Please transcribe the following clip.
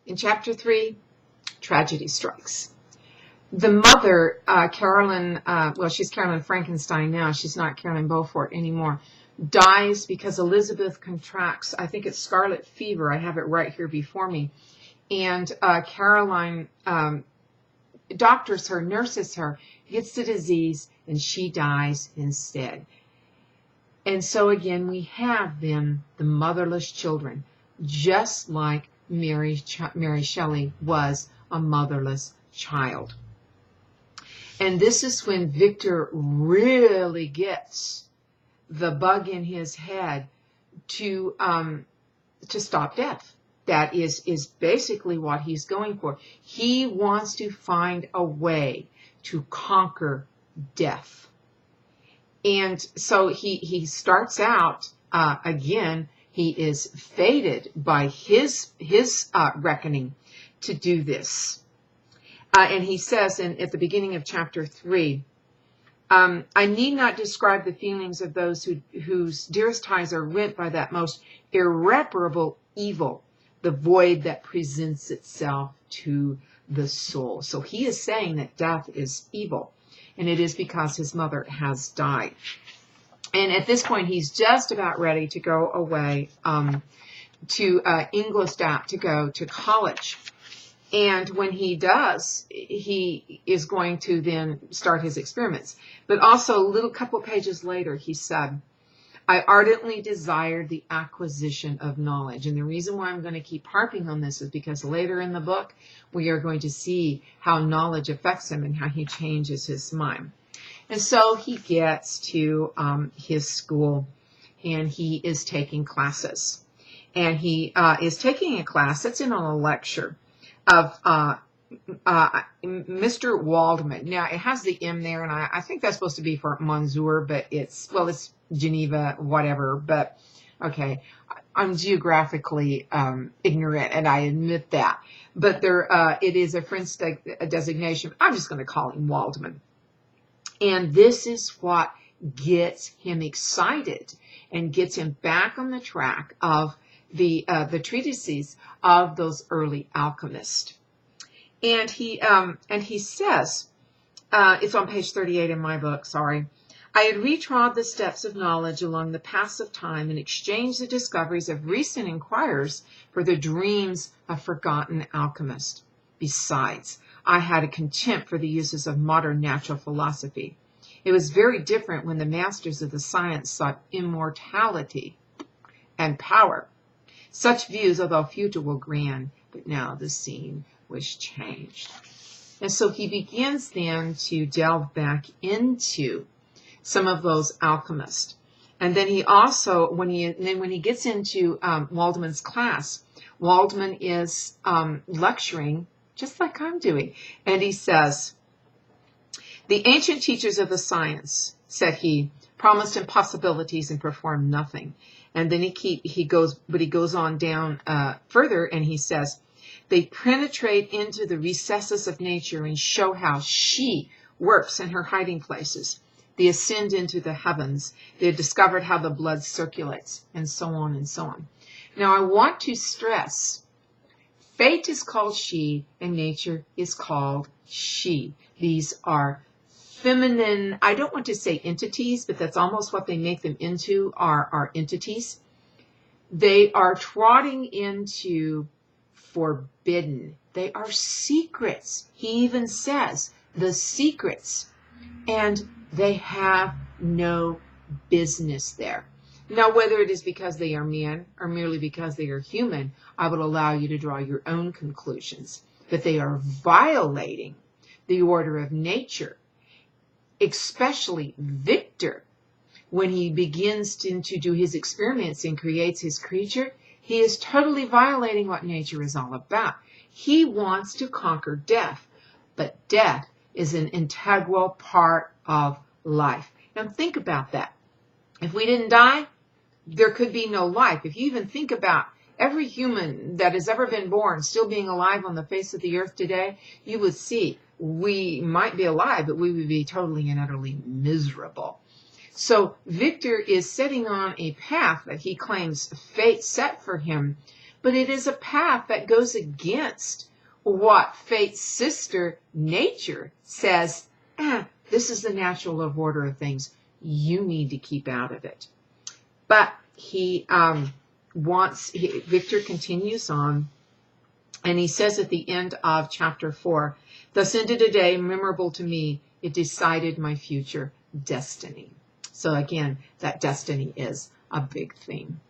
In chapter 3, tragedy strikes. The mother, Carolyn, she's Carolyn Frankenstein now. She's not Carolyn Beaufort anymore. Dies because Elizabeth contracts, I think it's scarlet fever. I have it right here before me. And Caroline doctors her, nurses her, gets the disease, and she dies instead. And so again, we have then the motherless children, just like Mary Shelley was a motherless child. And this is when Victor really gets the bug in his head to stop death. That is basically what he's going for. He wants to find a way to conquer death. And so he starts out, again, he is fated by his reckoning to do this. And he says at the beginning of chapter 3, I need not describe the feelings of those whose dearest ties are rent by that most irreparable evil, the void that presents itself to the soul. So he is saying that death is evil, and it is because his mother has died. And at this point, he's just about ready to go away to Ingolstadt to go to college. And when he does, he is going to then start his experiments. But also a little couple pages later, he said, I ardently desired the acquisition of knowledge. And the reason why I'm going to keep harping on this is because later in the book, we are going to see how knowledge affects him and how he changes his mind. And so he gets to his school, and he is taking classes. And he is taking a class that's in on a lecture of Mr. Waldman. Now, it has the M there, and I think that's supposed to be for Monsieur, but it's Geneva, whatever. But, okay, I'm geographically ignorant, and I admit that. But it is a French designation. I'm just going to call him Waldman. And this is what gets him excited and gets him back on the track of the treatises of those early alchemists. And he says, it's on page 38 in my book, sorry. I had retrod the steps of knowledge along the paths of time and exchanged the discoveries of recent inquirers for the dreams of forgotten alchemists. Besides, I had a contempt for the uses of modern natural philosophy. It was very different when the masters of the science sought immortality and power. Such views, although futile, were grand, but now the scene was changed. And so he begins then to delve back into some of those alchemists. And then he also, when he gets into Waldman's class, Waldman is lecturing just like I'm doing. And he says, the ancient teachers of the science, said he, promised impossibilities and performed nothing. And then he goes on down further, and he says, they penetrate into the recesses of nature and show how she works in her hiding places. They ascend into the heavens. They have discovered how the blood circulates, and so on and so on. Now, I want to stress, fate is called she, and nature is called she. These are feminine, I don't want to say entities, but that's almost what they make them into, are entities. They are trotting into forbidden. They are secrets. He even says the secrets, and they have no business there. Now, whether it is because they are men or merely because they are human, I will allow you to draw your own conclusions. But they are violating the order of nature, especially Victor. When he begins to do his experiments and creates his creature, he is totally violating what nature is all about. He wants to conquer death, but death is an integral part of life. Now think about that. If we didn't die, there could be no life. If you even think about every human that has ever been born still being alive on the face of the earth today, you would see we might be alive, but we would be totally and utterly miserable. So Victor is setting on a path that he claims fate set for him but it is a path that goes against what fate's sister nature says, this is the natural order of things. You need to keep out of it. But Victor continues on, and he says at the end of chapter 4, thus ended a day memorable to me. It decided my future destiny. So again, that destiny is a big theme.